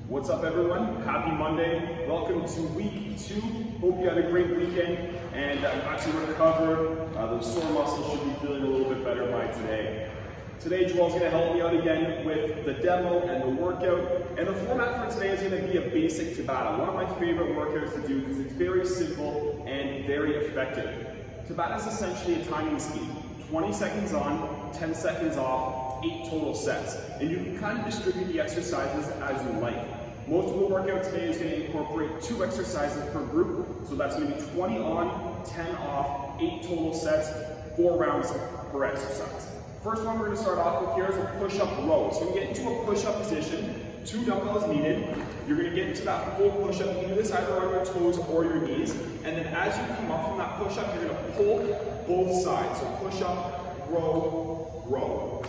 What's up, everyone? Happy Monday. Welcome to week 2. Hope you had a great weekend and got to recover. Those sore muscles should be feeling a little bit better by today. Today, Joel's going to help me out again with the demo and the workout. And the format for today is going to be a basic Tabata, one of my favorite workouts to do because it's very simple and very effective. Tabata is essentially a timing scheme. 20 seconds on, 10 seconds off, 8 total sets. And you can kind of distribute the exercises as you like. Most of the workout today is going to incorporate 2 exercises per group. So that's going to be 20 on, 10 off, 8 total sets, 4 rounds per exercise. First one we're going to start off with here is a push-up row. So you get into a push-up position, 2 dumbbells needed. You're going to get into that full push-up. You can do this either on your toes or your knees. And then as you come up from that push-up, you're going to pull both sides. So push-up, row, row.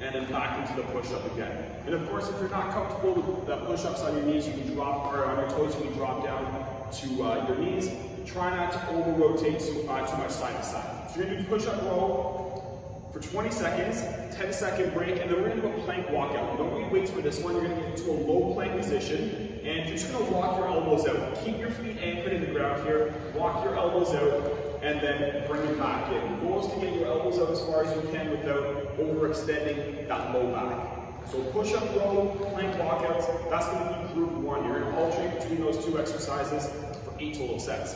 And then back into the push-up again. And of course, if you're not comfortable with the push-ups on your knees, you can drop, or on your toes, you can drop down to your knees. Try not to over-rotate too much side to side. So you're going to do push-up row for 20 seconds, 10-second break, and then we're going to do a plank walkout. You don't need weights for this one. You're going to get into a low plank position, and you're just going to walk your elbows out. Keep your feet anchored in the ground here. Walk your elbows out, and then bring it back in. The goal is to get your elbows out as far as you can without overextending that low back. So push-up row, plank walkouts, that's going to be group 1. You're going to alternate between those 2 exercises for 8 total sets.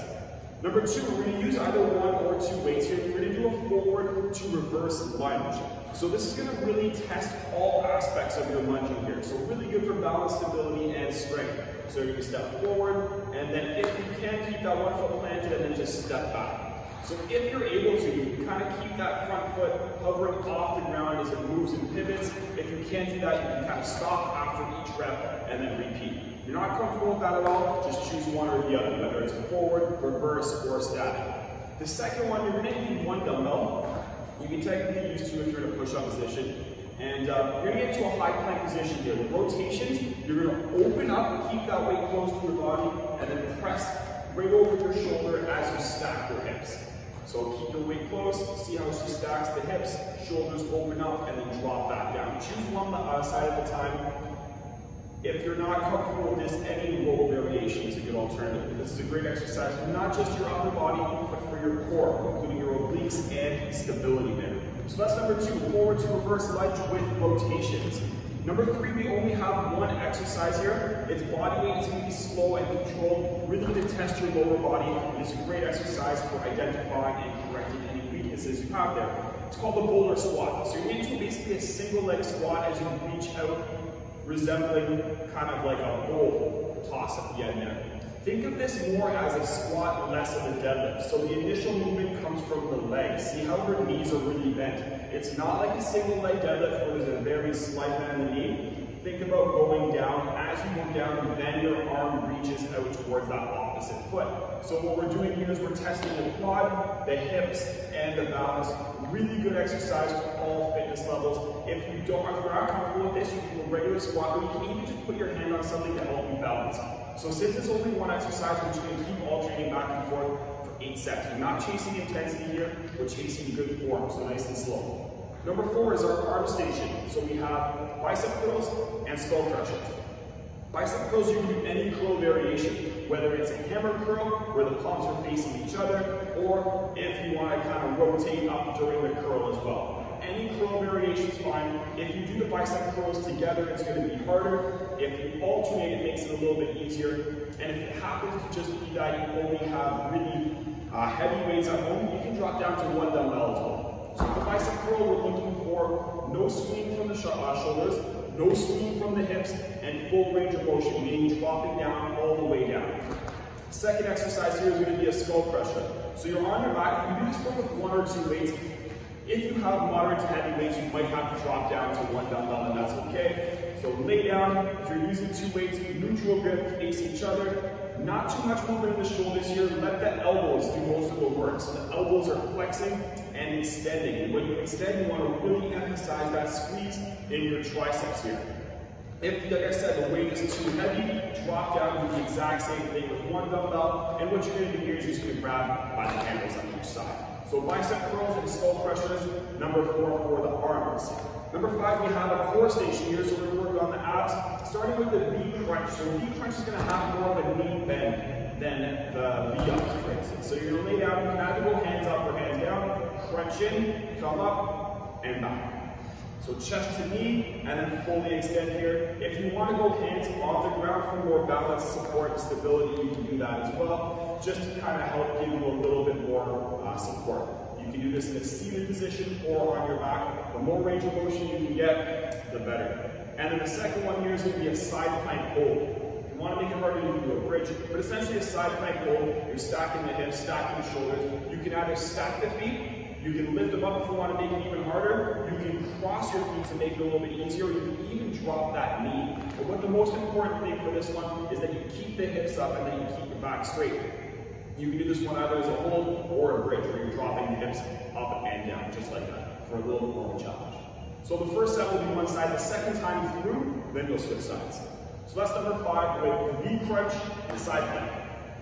Number 2, we're going to use either 1 or 2 weights here. We're going to do a forward to reverse lunge. So this is going to really test all aspects of your lunging here. So really good for balance, stability, and strength. So you're going to step forward, and then if you can, keep that 1 foot planted, and then just step back. So if you're able to, you can kind of keep that front foot hovering off the ground as it moves and pivots. If you can't do that, you can kind of stop after each rep and then repeat. If you're not comfortable with that at all, just choose one or the other, whether it's forward, reverse, or static. The second one, you're going to need 1 dumbbell. You can technically use 2 if you're in a push-up position. And you're going to get into a high plank position here. The rotations, you're going to open up, keep that weight close to your body, and then press right over your shoulder as you stack your hips. So keep your weight close, see how she stacks the hips, shoulders open up, and then drop back down. Choose one side at a time. If you're not comfortable with this, any row variation is a good alternative. This is a great exercise for not just your upper body, but for your core, including your obliques and stability there. So that's number 2, forward to reverse lunge with rotations. Number 3, we only have 1 exercise here. It's body weight. It's going to be slow and controlled, really to test your lower body. It's a great exercise for identifying and correcting any weaknesses you have there. It's called the boulder squat. So you're going to do basically a single leg squat as you reach out, resembling kind of like a bowl toss at the end there. Think of this more as a squat, less of a deadlift. So the initial movement comes from the legs. See how her knees are really bent. It's not like a single leg deadlift where there's a very slight bend in the knee. Think about going down. As you go down, then your arm reaches out towards that opposite foot. So what we're doing here is we're testing the quad, the hips, and the balance. Really good exercise for all fitness levels. If you're not comfortable with this, you can do a regular squat, or you can even just put your hand on something to help you balance. So since it's only 1 exercise, we're just going to keep alternating back and forth for 8 sets. We're not chasing intensity here, we're chasing good form, so nice and slow. Number 4 is our arm station. So we have bicep curls and skull crushers. Bicep curls, you can do any curl variation, whether it's a hammer curl, where the palms are facing each other, or if you want to kind of rotate up during the curl as well. Any curl variation is fine. If you do the bicep curls together, it's going to be harder. If you alternate, it makes it a little bit easier. And if it happens to just be that you only have really heavy weights at home, you can drop down to 1 dumbbell as well. So the bicep curl, we're looking for no swing from the shoulders, no swing from the hips, and full range of motion, meaning dropping down all the way down. Second exercise here is going to be a skull crusher. So you're on your back. You do this one with 1 or 2 weights. If you have moderate to heavy weights, you might have to drop down to 1 dumbbell, and that's okay. So lay down. If you're using 2 weights, neutral grip, face each other. Not too much movement in the shoulders here. Let the elbows do most of the work. So the elbows are flexing and extending. And when you extend, you want to really emphasize that squeeze in your triceps here. If, like I said, the weight is too heavy, drop down, do the exact same thing with 1 dumbbell. And what you're going to do here is you're just going to grab by the handles on each side. So bicep curls and skull crushers, number 4 for the arms. Number 5, we have a core station here, so we're going to work on the abs, starting with the V crunch. So V crunch is going to have more of a knee bend than the V up, for instance. So you're going to lay down, you can either go hands up or hands down, crunch in, come up, and back. So chest to knee, and then fully extend here. If you want to go hands on the ground for more balance, support, and stability, you can do that as well, just to kind of help give you a little bit more support. You can do this in a seated position or on your back. The more range of motion you can get, the better. And then the second one here is going to be a side plank hold. If you want to make it harder, you can do a bridge, but essentially a side plank hold. You're stacking the hips, stacking the shoulders. You can either stack the feet, you can lift them up if you want to make it even harder. You can cross your feet to make it a little bit easier. You can even drop that knee. But what the most important thing for this one is that you keep the hips up and then you keep your back straight. You can do this one either as a hold or a bridge, where you're dropping the hips up and down, just like that, for a little bit more of a challenge. So the first set will be one side. The second time through, then you'll switch sides. So that's number 5 with the V crunch and side plank.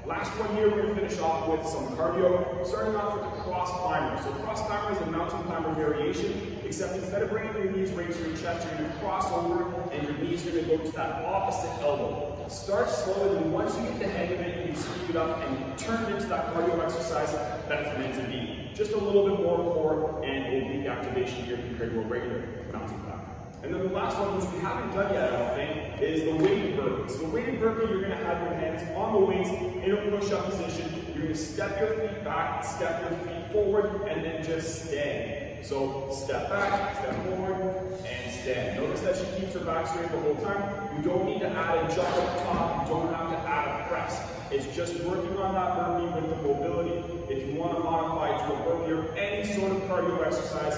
Last one here, we're going to finish off with some cardio, starting off with the cross climber. So cross climber is a mountain climber variation, except instead of bringing your knees right to your chest, you're going to cross over and your knees are going to go to that opposite elbow. Start slow, and then once you get the hang of it, you can speed it up and turn it into that cardio exercise that it's meant to be. Just a little bit more core and oblique activation here compared to a regular mountain climber. And then the last one, which we haven't done yet, I don't think, is the weighted burpee. So the weighted burpee, you're going to have your hands on the weights in a push-up position. You're going to step your feet back, step your feet forward, and then just stand. So step back, step forward, and stand. Notice that she keeps her back straight the whole time. You don't need to add a jump up top. You don't have to add a press. It's just working on that burpee with the mobility. If you want to modify to a burpee or any sort of cardio exercise,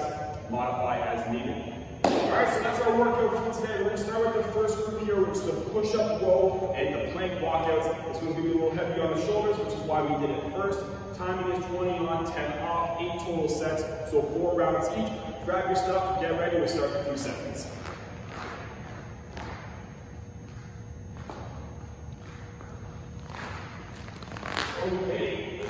modify as needed. Alright, so that's our workout for today. We're going to start with the first group here, which is the push-up row and the plank walkouts. This one's going to be a little heavy on the shoulders, which is why we did it first. Timing is 20 on, 10 off, 8 total sets, so 4 rounds each. Grab your stuff, get ready, we'll start in a few seconds. Okay.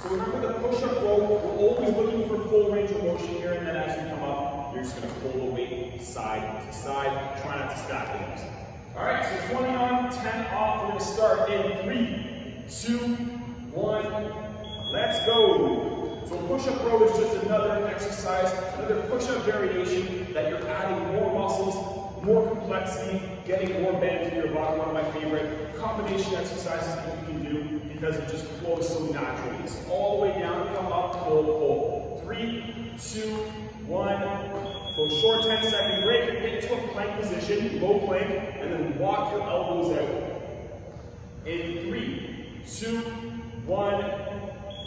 So remember the push-up row, we're always looking for full range of motion here, and then as you come up, you're just going to pull the weight side to side. Try not to stack the hips. Alright, so 20 on, 10 off. We're going to start in 3, 2, 1. Let's go. So push-up row is just another exercise, another push-up variation that you're adding more muscles, more complexity, getting more bang for your body. One of my favorite combination exercises that you can do because it just flows so naturally. So all the way down, come up, pull, pull. 3, 2, 1. So short 10-second break, get into a plank position, low plank, and then walk your elbows out. In 3, 2, 1.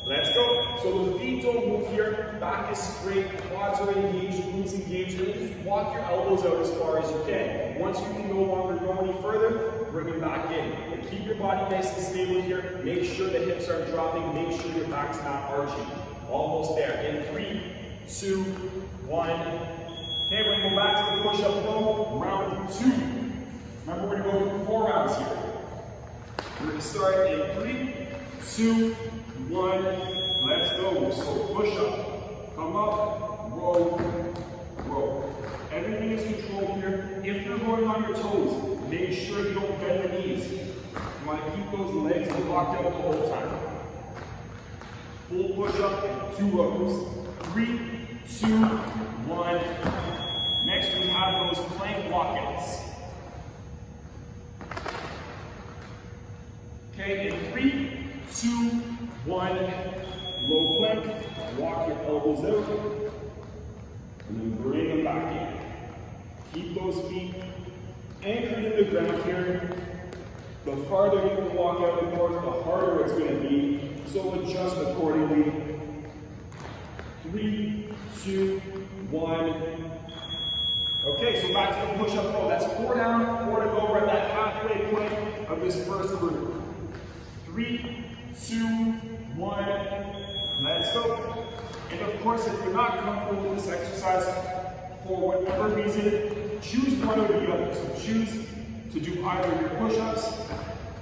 Let's go. So the feet don't move here, back is straight, quads are engaged, glutes engaged, and just walk your elbows out as far as you can. Once you can no longer go any further, bring them back in. And keep your body nice and stable here. Make sure the hips aren't dropping, make sure your back's not arching. Almost there. In 3, 2, 1. Okay, we're going to go back to the push-up row, round 2. Remember, we're going to go 4 rounds here. We're going to start in 3, 2, 1, let's go. So push up, come up, row, row. Everything is controlled here. If you're going on your toes, make sure you don't bend the knees. You want to keep those legs locked out the whole time. Full push up, 2 rows. 3, 2, 1. Next we have those plank walkouts. Okay, in 3, 2, 1, low plank, walk your elbows out, and then bring them back in. Keep those feet anchored in the ground here. The farther you can walk out the north, the harder it's going to be, so adjust accordingly. 3, 2, 1. Okay, so back to the push-up row. That's 4 down, 4 to go. We're at that halfway point of this first group. 3, 2, 1, let's go. And of course, if you're not comfortable with this exercise, for whatever reason, choose one or the other. So choose to do either your push-ups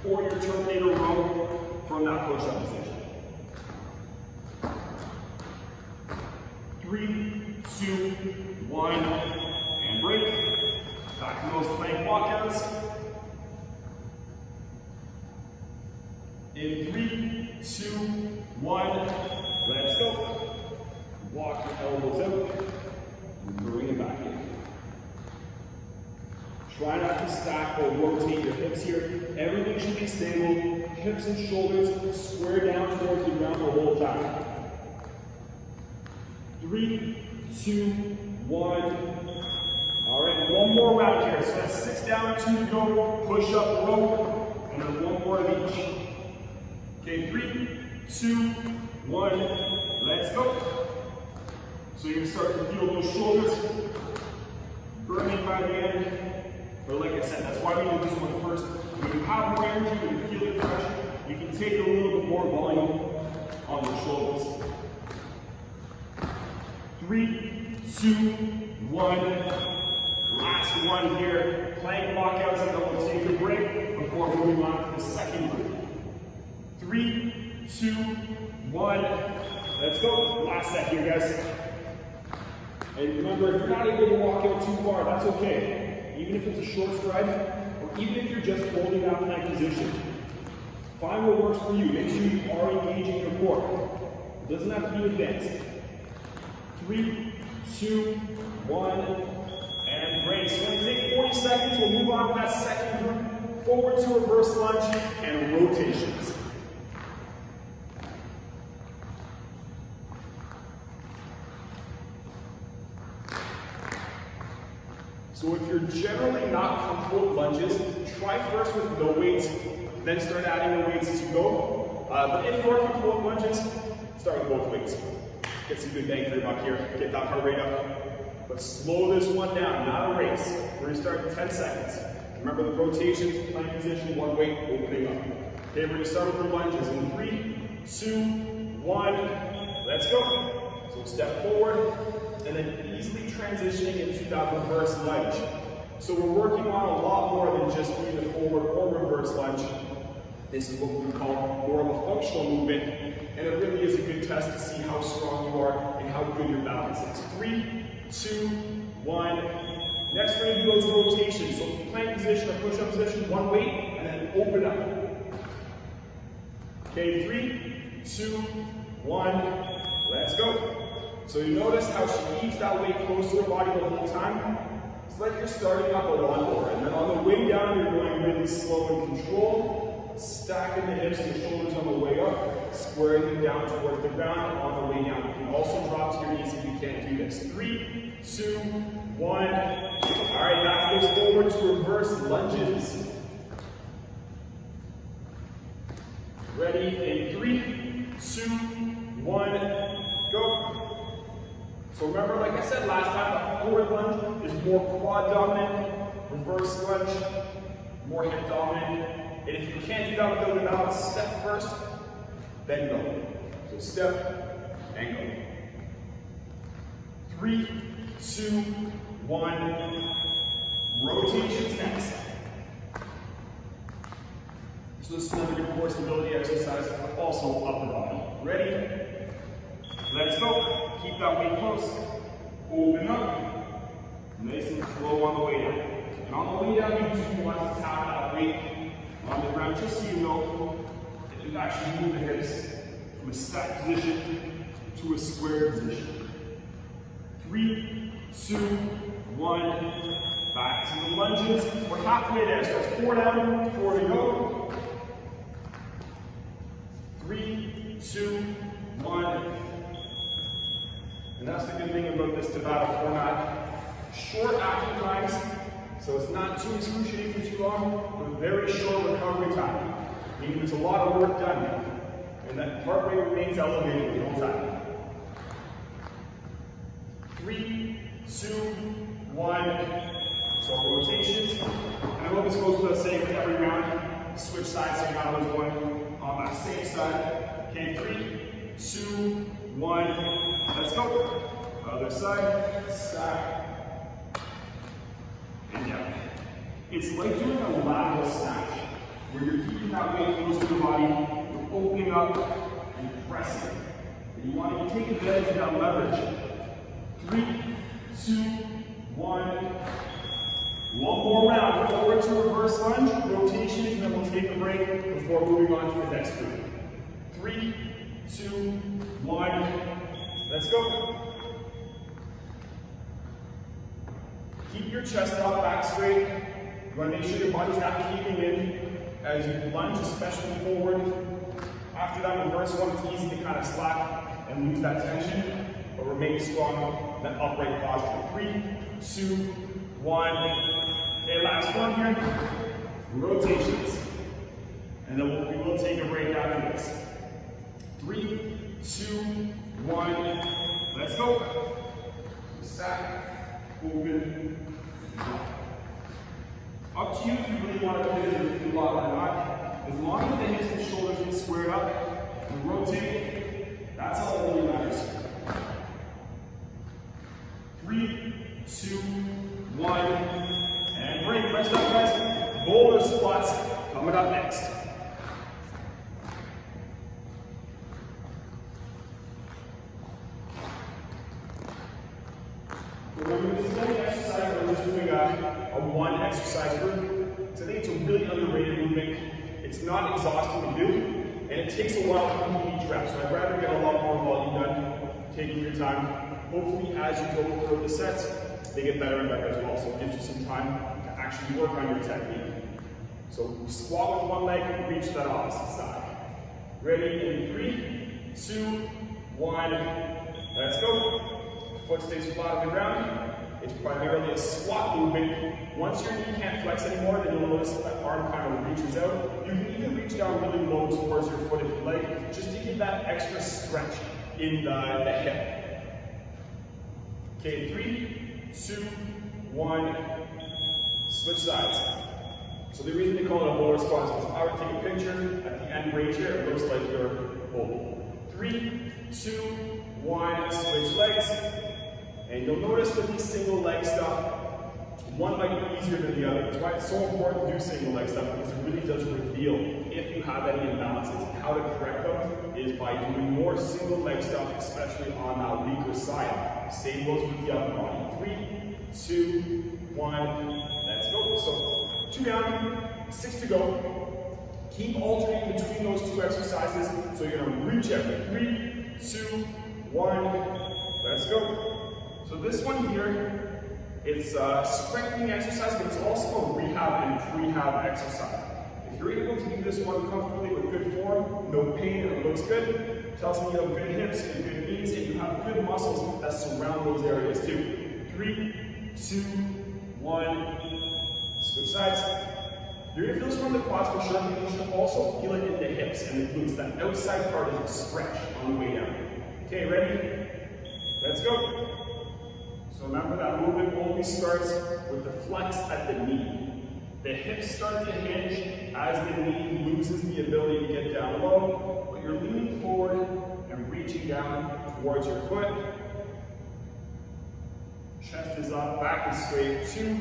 or your Terminator row from that push-up position. 3, 2, 1, and break. Back to those plank walkouts. In 3, 2, 1, let's go. Walk your elbows out, bring it back in. Try not to stack or rotate your hips here. Everything should be stable. Hips and shoulders square down towards the ground the whole time. 3, 2, 1. All right, one more round here. So that's 6 down, 2 to go. Push up, row, and then one more of each. Okay, 3, 2, 1. Let's go. So you're gonna start to feel those shoulders burning by the end. But like I said, that's why we do this one first. When you have more energy, when you feel it fresh, you can take a little bit more volume on the shoulders. 3, 2, 1. Last one here. Plank walkouts, and then we'll take a break before moving on to the second group. 3, 2, 1. Let's go. Last set here, guys. And remember, if you're not able to walk out too far, that's okay. Even if it's a short stride, or even if you're just holding that plank position. Find what works for you. Make sure you are engaging your core. It doesn't have to be advanced. 3, 2, 1, and break. So we're going to take 40 seconds. We'll move on to that second group. Forward to reverse lunge and rotations. So if you're generally not comfortable with lunges, try first with no weights, then start adding the weights as you go. But if you're comfortable with lunges, start with both weights. Get some good bang for your buck here. Get that heart rate up. But slow this one down, not a race. We're going to start in 10 seconds. Remember the rotations, plank position, one weight, opening up. Okay, we're going to start with the lunges in 3, 2, 1, let's go. So step forward, and then easily transitioning into that reverse lunge. So we're working on a lot more than just either forward or reverse lunge. This is what we call more of a functional movement, and it really is a good test to see how strong you are and how good your balance is. 3, 2, 1. Next we're going to do those rotations. So plank position or push-up position, one weight, and then open up. Okay, 3, 2, 1, let's go. So you notice how she keeps that weight close to her body the whole time? It's like you're starting up a lawnmower, and then on the way down, you're going really slow and controlled, stacking the hips and the shoulders on the way up, squaring them down towards the ground on the way down. You can also drop to your knees if you can't do this. 3, 2, 1. All right, that goes forward to reverse lunges. Ready in 3, 2, 1, go. So remember, like I said last time, the forward lunge is more quad dominant, reverse lunge, more hip dominant. And if you can't do that without a balance, step first, then go. So step and go. 3, 2, 1. Rotations next. So this is another good core stability exercise, also upper body. Ready? Let's go. Keep that weight close. Open up. Nice and slow on the way down. And on the way down, you do want to tap that weight on the ground, just so you know that you actually move the hips from a stacked position to a square position. 3, 2, 1. Back to the lunges. We're halfway there. So it's 4 down, 4 to go. 3, 2, 1. And that's the good thing about this Tabata format. Short active times, so it's not too excruciating for too long, but very short recovery time. Meaning there's a lot of work done, and that heart rate remains elevated the whole time. 3, 2, 1. So rotations. And I hope this goes without saying for every round. Switch sides so you're not always going on that same side. Okay, 3, 2, 1. Let's go. Other side, stack, and down. It's like doing a lateral snatch, where you're keeping that weight close to the body, you're opening up and pressing. And you want to take advantage of that leverage. 3, 2, 1. One more round, forward to reverse lunge, rotations, and then we'll take a break before moving on to the next group. 3, 2, 1, let's go. Keep your chest up, back straight. You want to make sure your body's not caving in as you lunge, especially forward. After that reverse one, it's easy to kind of slack and lose that tension, but remain strong in that upright posture. 3, 2, 1. Okay, last one here. Rotations. And then we will take a break after this. 3, 2, 1. Let's go. Sack, open. Up to you if you really want to put it in a lot or not. As long as the hips and shoulders get squared up and rotate, that's all that really matters. 3, 2, 1, and break. Rest up, guys. Boulder squats coming up next. Remember, this is only exercise, we're just doing a one exercise group. So I think it's a really underrated movement. It's not exhausting to do, and it takes a while to complete each rep. So I'd rather get a lot more volume done, taking your time. Hopefully, as you go through the sets, they get better and better as well. So it gives you some time to actually work on your technique. So squat with one leg, reach that opposite side. Ready in 3, 2, 1. Let's go. Foot stays flat on the ground. It's primarily a squat movement. Once your knee can't flex anymore, then you'll notice that arm kind of reaches out. You can even reach down really low towards your foot if you like, just to give that extra stretch in the hip. Okay, 3, 2, 1. Switch sides. So the reason they call it a bowler squat is because if I were to take a picture at the end right here, it looks like you're bowling. 3, 2, 1. Switch legs. And you'll notice with these single leg stuff, one might be easier than the other. That's why it's so important to do single leg stuff, because it really does reveal if you have any imbalances. How to correct them is by doing more single leg stuff, especially on that weaker side. Same goes with the upper body. 3, 2, 1, let's go. So 2 down, 6 to go. Keep alternating between those two exercises. So you're gonna reach every 3, 2, 1, let's go. So this one here, it's a strengthening exercise, but it's also a rehab and prehab exercise. If you're able to do this one comfortably with good form, no pain, and it looks good, tells me you have good hips and good knees, and you have good muscles that surround those areas too. 3, 2, 1, switch sides. You're gonna feel this one in the quads for sure, but you should also feel it in the hips and the glutes. That outside part is a stretch on the way down. Okay, ready? Let's go. So remember that movement only starts with the flex at the knee. The hips start to hinge as the knee loses the ability to get down low, but you're leaning forward and reaching down towards your foot. Chest is up, back is straight. 2,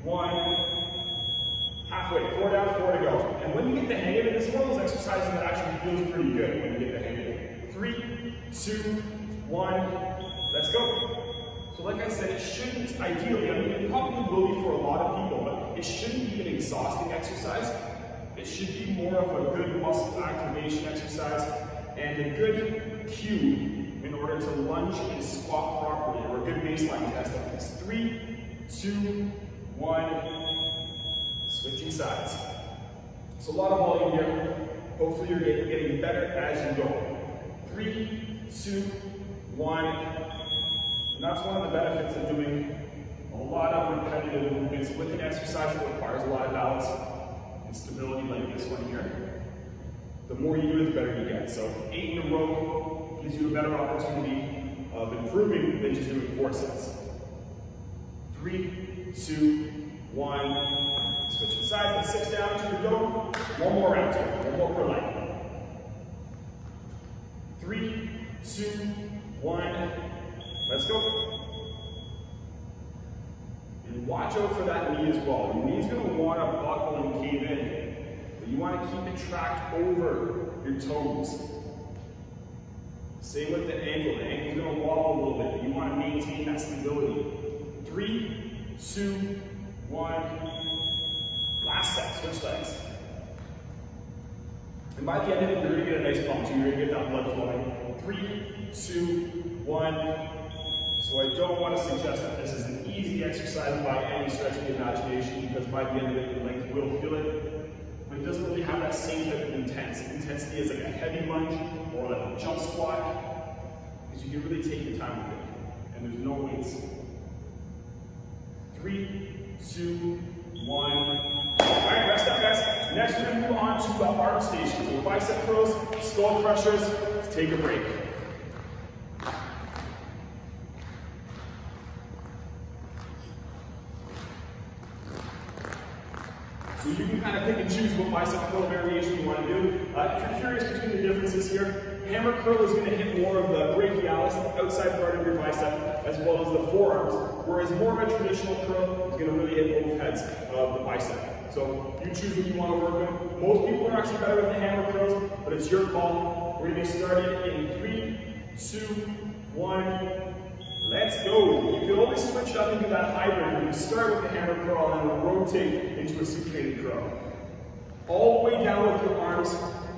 1, halfway, 4 down, 4 to go. And when you get the hang of it, this is one of those exercises that actually feels pretty good when you get the hang of it. 3, 2, 1, let's go. So like I said, it shouldn't, ideally, I mean, it probably will be for a lot of people, but it shouldn't be an exhausting exercise. It should be more of a good muscle activation exercise and a good cue in order to lunge and squat properly, or a good baseline test of this. 3, 2, 1, switching sides. So a lot of volume here. Hopefully you're getting better as you go. 3, 2, 1. And that's one of the benefits of doing a lot of repetitive movements with an exercise that requires a lot of balance and stability like this one here. The more you do it, the better you get. So 8 in a row gives you a better opportunity of improving than just doing 4 sets. 3, 2, 1, switching sides, 6 down, 2 to go. One more round, one more per leg. 3, 2, 1, let's go. And watch out for that knee as well. Your knee's going to want to buckle and cave in, but you want to keep it tracked over your toes. Same with the ankle. The ankle's going to wobble a little bit, but you want to maintain that stability. 3, 2, 1. Last set, switch legs. And by the end of it, you're going to get a nice pump too. You're going to get that blood flowing. 3, 2, 1. So I don't want to suggest that this is an easy exercise by any stretch of the imagination, because by the end of it, your legs will feel it. But it doesn't really have that same type of intensity as like a heavy lunge or like a jump squat, because you can really take your time with it. And there's no weights. 3, 2, 1. Alright, rest up guys. Next we're going to move on to the arm station. So bicep curls, skull crushers. Let's take a break. So you can kind of pick and choose what bicep curl variation you want to do. If you're curious between the differences here, hammer curl is going to hit more of the brachialis, the outside part of your bicep, as well as the forearms, whereas more of a traditional curl is going to really hit both heads of the bicep. So you choose what you want to work with. Most people are actually better with the hammer curls, but it's your call. We're going to get started in 3, 2, 1. Let's go. You can always switch up into that hybrid. You can start with the hammer curl and then rotate into a supinated curl. All the way down with your arms,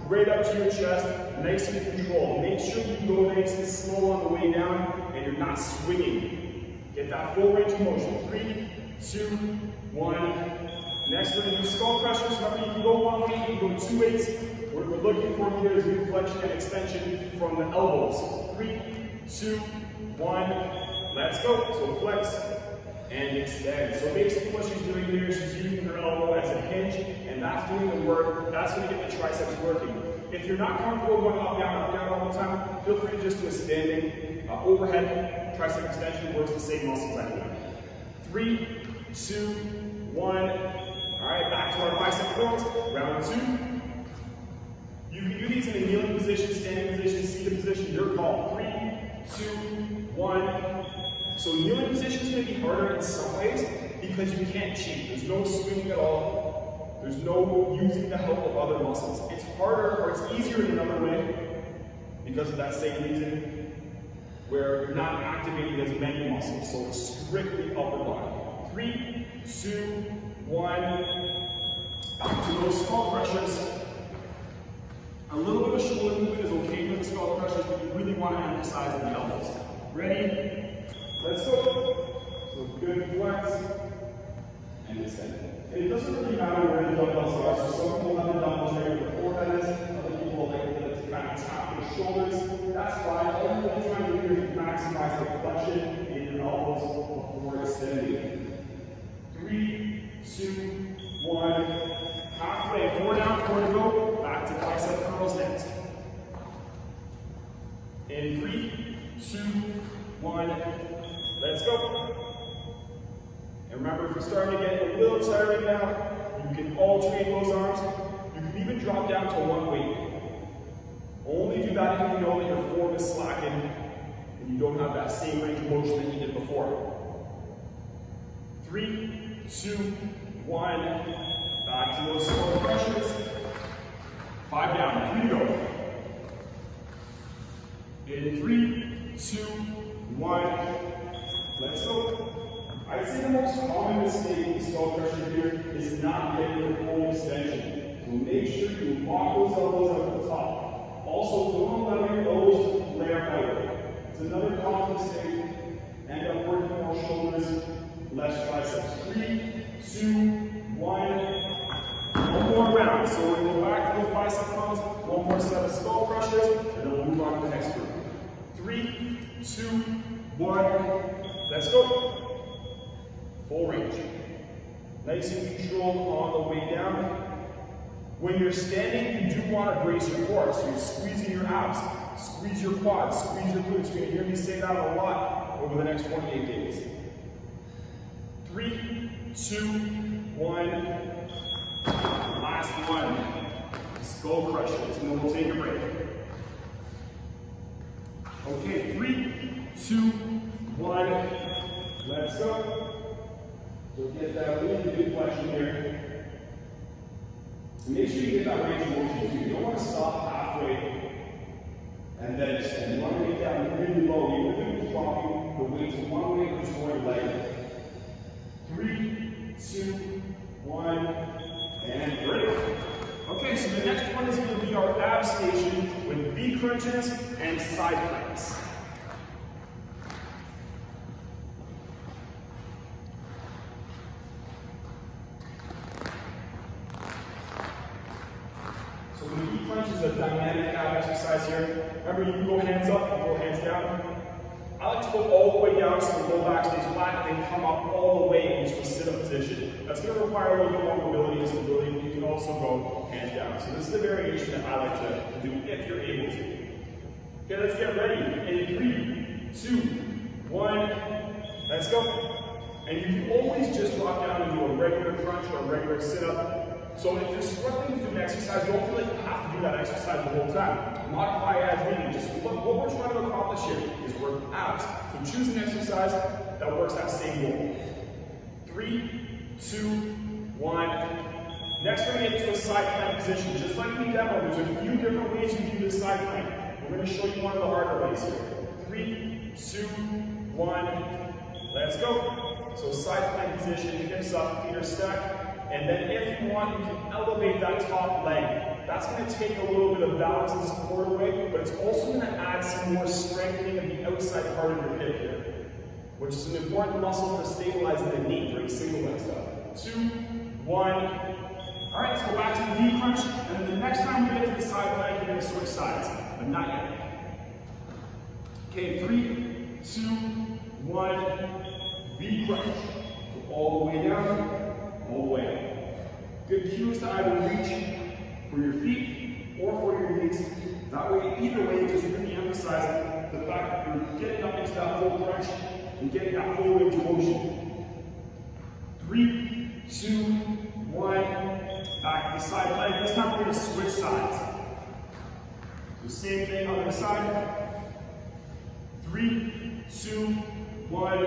right up to your chest, nice and controlled. Make sure you go nice and slow on the way down and you're not swinging. Get that full range of motion. 3, 2, 1. Next, we're going to do skull crushers. Remember, you can go one way, you can go 2 weights. What we're looking for here is good flexion and extension from the elbows. 3, 2, 1. Let's go. So flex and extend. So basically what she's doing here is she's using her elbow as a hinge, and that's doing the work. That's going to get the triceps working. If you're not comfortable going up, down all the time, feel free to just do a standing overhead tricep extension. Works the same muscles anyway. 3, 2, 1. All right, back to our bicep curls. Round 2. You can do these in a kneeling position, standing position, seated position. Your call. 3, 2, 1. So kneeling position is going to be harder in some ways because you can't cheat. There's no swinging at all. There's no using the help of other muscles. It's harder, or it's easier in another way because of that same reason, where you're not activating as many muscles. So it's strictly upper body. 3, 2, 1. Back to those skull crushers. A little bit of shoulder movement is okay with the skull crushers, but you really want to emphasize the elbows. Ready? Let's go. So good flex and extend. It doesn't really matter where the dumbbells are. So some people have the dumbbells right where the forehead is. Other people like to kind of tap their shoulders. That's fine. All you're really trying to do is maximize the flexion in your elbows before extending. 3, 2, 1. Halfway. 4 down, 4 to go. Back to bicep curls next. In 3, 2, 1. Let's go. And remember, if you're starting to get a little tired now, you can alternate those arms. You can even drop down to 1 weight. Only do that if you know that your form is slacking and you don't have that same range of motion that you did before. 3, 2, 1. Back to those skull crushers. 5 down. 3 to go. In 3, 2, 1. Let's go. I'd say the most common mistake in skull crusher here is not getting the full extension. So make sure you lock those elbows up at the top. Also, don't allow your elbows to flare out. It's another common mistake. End up working more shoulders, less triceps. 3, 2, 1. One more round. So we're going to go back to those bicep curls. One more set of skull crushers, and then we'll move on to the next group. 3, 2, 1. Let's go. Full range. Nice and controlled on the way down. When you're standing, you do want to brace your core. So you're squeezing your abs, squeeze your quads, squeeze your glutes. You're going to hear me say that a lot over the next 28 days. 3, 2, 1. Last one. Skull crushers. And then we'll take a break. Okay, 3, 2, 1. Let's go. So get that really good flexion here. And make sure you get that range of motion too. You don't want to stop halfway and then extend. You want to get that really low. Even if you're dropping the weight to 1 weight or just going lighter. 3, 2, 1, and break. Okay, so the next one is going to be our ab station with V crunches and side planks. So the V crunch is a dynamic ab exercise here. Remember, you can go hands up, you go hands down. I like to go all the way down so the low back stays flat, and then come up all the way into a sit-up position. That's going to require a little bit more mobility and stability. You can also go hands down. So this is the variation that I like to do if you're able to. Okay, let's get ready. In 3, 2, 1, let's go. And you can always just drop down and do a regular crunch or a regular sit-up. So if you're struggling to do an exercise, don't feel like you have to do that exercise the whole time. Modify as needed. Just what we're trying to accomplish here is work out. So choose an exercise that works that same goal. 3, 2, 1. Next, we're going to get to a side plank position. Just like we demoed, there's a few different ways you can do this side plank. We're going to show you one of the harder ways here. 3, 2, 1. Let's go. So side plank position, hips up, feet are stacked. And then if you want, you can elevate that top leg. That's going to take a little bit of balance and support away, but it's also going to add some more strengthening of the outside part of your hip here, which is an important muscle for stabilizing the knee during single leg stuff. 2, 1. All right, let's go back to the V crunch, and then the next time we get to the side plank, you're going to switch sides, but not yet. Okay, 3, 2, 1. V crunch. So all the way down. All the way up. Good cues to either reach for your feet or for your knees. That way, either way, just really emphasize the fact that you're getting up into that full crunch and getting that full range of motion. 3, 2, 1. Back to the side plank. This time we're going to switch sides. So same thing on the side. 3, 2, 1.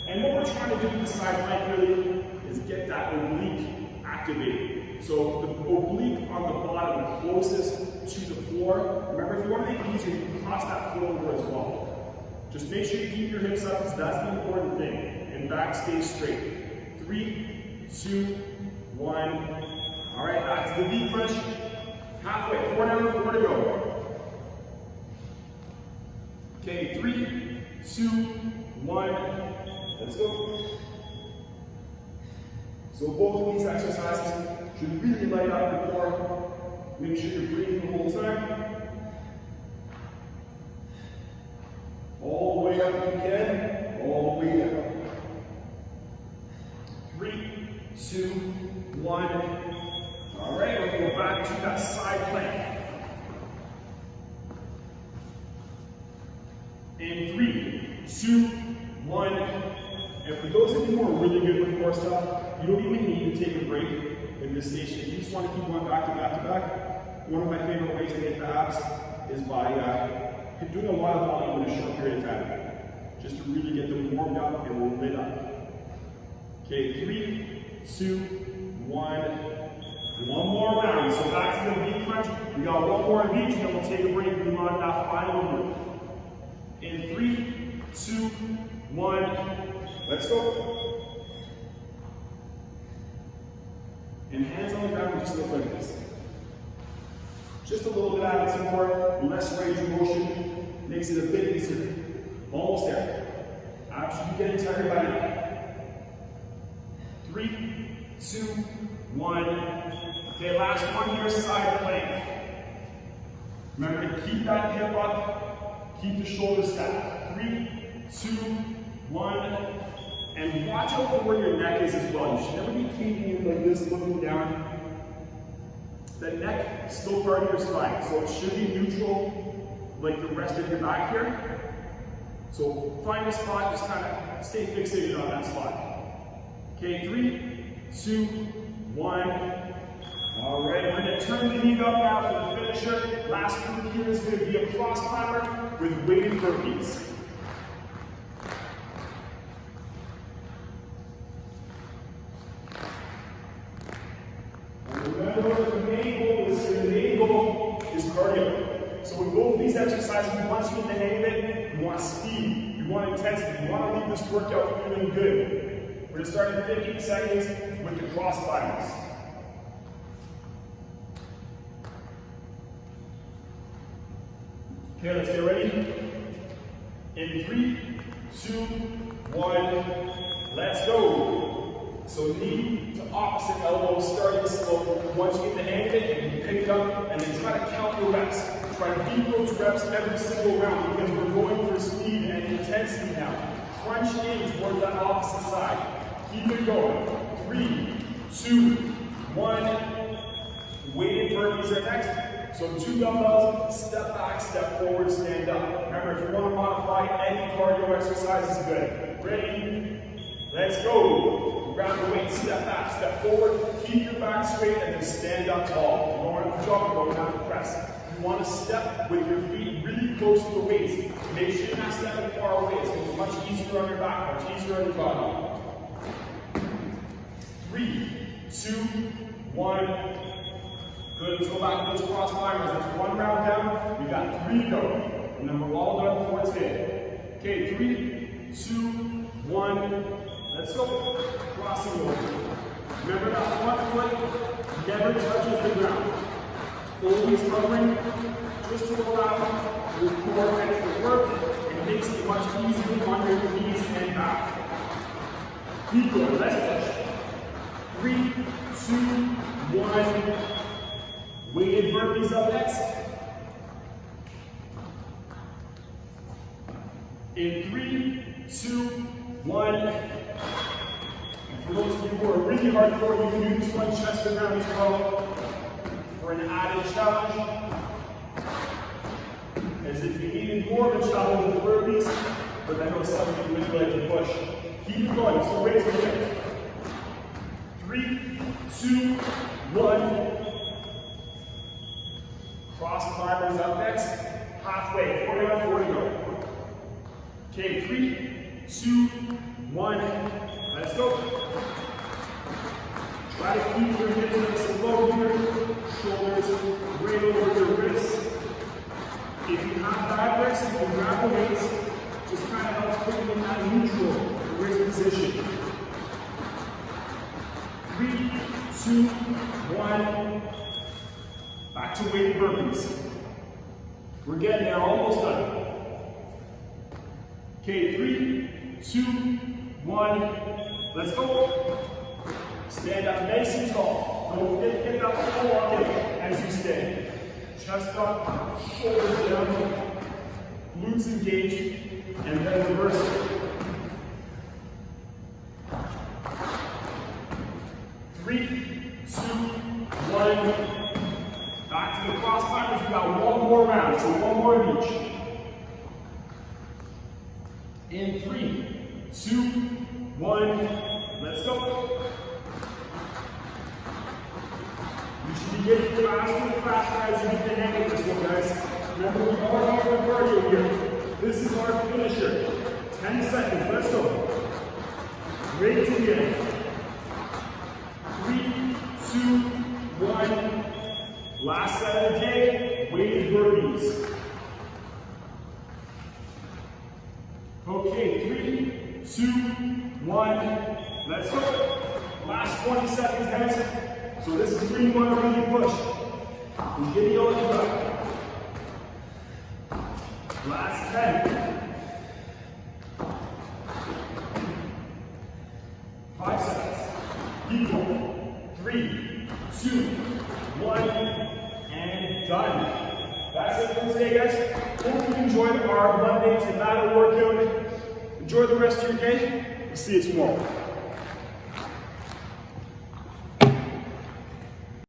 And what we're trying to do with the side plank really is get that oblique activated. So the oblique on the bottom closest to the floor. Remember, if you want to make it easier, you can cross that foot over as well. Just make sure you keep your hips up because that's the important thing. And back stays straight. 3, 2, 1. All right, back to the V crunch. Halfway, 4 down, 4 to go. Okay, 3, 2, 1. Let's go. So both of these exercises should really light up your core. Make sure you're breathing the whole time. All the way up if you can. All the way down. 3, 2, 1. All right, we're going to go back to that side plank. In 3, 2, 1. And for those of you who are really good with core stuff, you don't even need to take a break in this station. If you just want to keep going back to back to back, one of my favorite ways to get the abs is by doing a lot of volume in a short period of time, just to really get them warmed up and lit up. Okay, 3, 2, 1. One more round. So back to the V crunch. We got one more of each, and then we'll take a break and move on to that final group. In 3, 2, 1. Let's go. And hands on the ground, just look like this. Just a little bit added support, less range of motion, makes it a bit easier. Almost there. I should be getting tired by now. 3, 2, 1. Okay, last one here, side plank. Remember to keep that hip up, keep the shoulders stacked. 3, 2, 1. And watch out for where your neck is as well. You should never be caving in like this, looking down. The neck is still part of your spine, so it should be neutral like the rest of your back here. So find a spot, just kind of stay fixated on that spot. Okay, 3, 2, 1. All right, we're going to turn the knee up now for the finisher. Last group here is going to be a cross climber with weighted burpees. Remember, the main goal is cardio. So with both of these exercises, once you get the hang of it, you want speed, you want intensity, you want to leave this workout feeling good. We're going to start in 15 seconds with the cross climbers. Okay, let's get ready. In 3, 2, 1, let's go. So knee to opposite elbow, starting slow. Once you get the hang of it, you can pick it up and then try to count your reps. Try to beat those reps every single round because we're going for speed and intensity now. Crunch in towards that opposite side. Keep it going. 3, 2, 1. Weighted burpees are next. So 2 dumbbells, step back, step forward, stand up. Remember, if you want to modify any cardio exercise is good. Ready? Let's go. Grab the weight, step back, step forward. Keep your back straight and then stand up tall. You don't want to jog, you don't have to press. You want to step with your feet really close to the waist. Make sure you're not stepping far away. It's going to be much easier on your back, much easier on your body. 3, 2, 1. Good, let's go back to those cross climbers. That's 1 round down. We got 3 to go. And then we're all done before it's hit. Okay, 3, 2, 1. Let's go. Crossing over. Remember that front foot never touches the ground. Always covering just to allow your core extra work. It makes it much easier on your knees and back. Keep going. Let's push. 3, 2, 1. Weighted burpees up next. In 3, 2, 1. And for those of you who are really hardcore, you can do this one chest around as well for an added challenge. As if you needed more of a challenge with burpees, but I know some of you really like to push. Keep going, so raise the hip. 3, 2, 1. Cross climbers up next. Halfway, 40 on 40 go. Okay, 3, 2, 1. Let's go. Try to keep your hips nice and low here. Shoulders right over your wrists. If you have fabrics, you can grab the weights. Just kind of helps put you in that neutral wrist position. 3, 2, 1. Back to weighted burpees. We're getting there, almost done. Okay, 3, 2, 1. Let's go. Stand up nice and tall. Don't forget to pick up the core as you stand. Chest up, shoulders down, glutes engaged, and then reverse it. 3, 2, 1. Back to the cross climbers, we got 1 more round, so 1 more of each. In 3, 2, 1, let's go. You should be getting faster and faster as you get the hang of this one, guys. Remember, we are on the cardio here. This is our finisher. 10 seconds, let's go. Right to the end. 3, 2, 1. Last set of the day, weighted burpees. Okay, 3, 2, 1, let's go. Last 20 seconds, guys. So this is where you want to really push. And give me all you got. Last 10. 5 seconds. Keep going. 3, 2, 1, and done. That's it for today, guys. Hope you enjoyed our Monday Tabata workout. Enjoy the rest of your day. We'll see you tomorrow.